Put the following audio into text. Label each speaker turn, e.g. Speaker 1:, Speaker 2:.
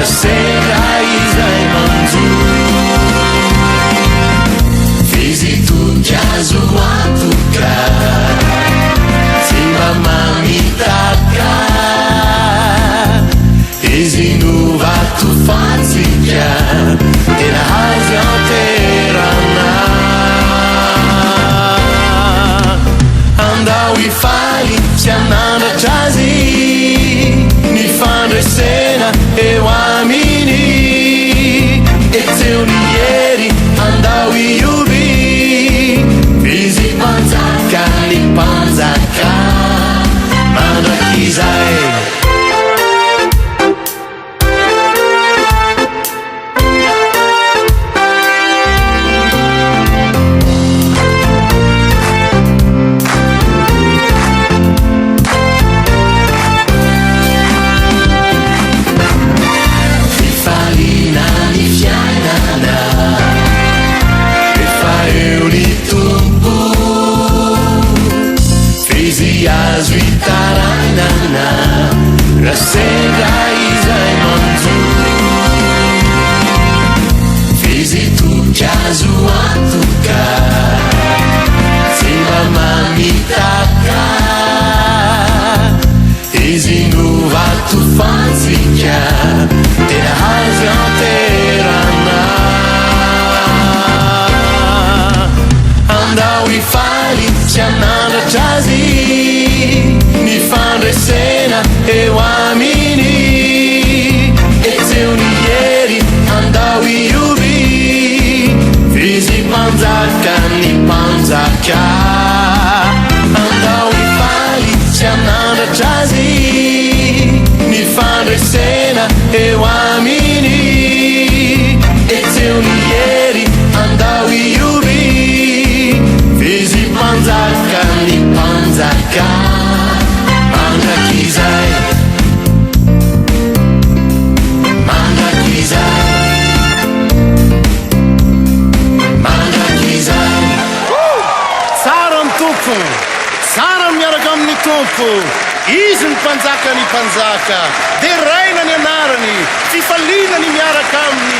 Speaker 1: sera izay manjono fizy toky azo antoka tsy mba mamitaka izy no vatofatsika tena azy anterana andao ifaly tsy anandratra azy ny fandresena eo aminy etseo ny hery andao iovy fizy mpanjaka ny mpanjaka mandrakizay azo itarainana rasega izay manjono fizy toky azo antoka tsy mba mamitaka izy no vatofatsika tena azy anterana andao ifaly tsy anandratra azy ny fandresena eo aminy etseo ny hery andao iovy fizy mpanjaka ny mpanjaka andao ifaly tsy anandratra azy ny fandresena eo aminy etseo ny hery andao iovy fizy mpanjaka ny mpanjaka mandrakizay mandrakizay mandrakizay
Speaker 2: tsara ny tompo tsara miaraka amin'ny tompo izy ny mpanjaka ny mpanjaka de raina ny anarany fifaliana ny miaraka aminy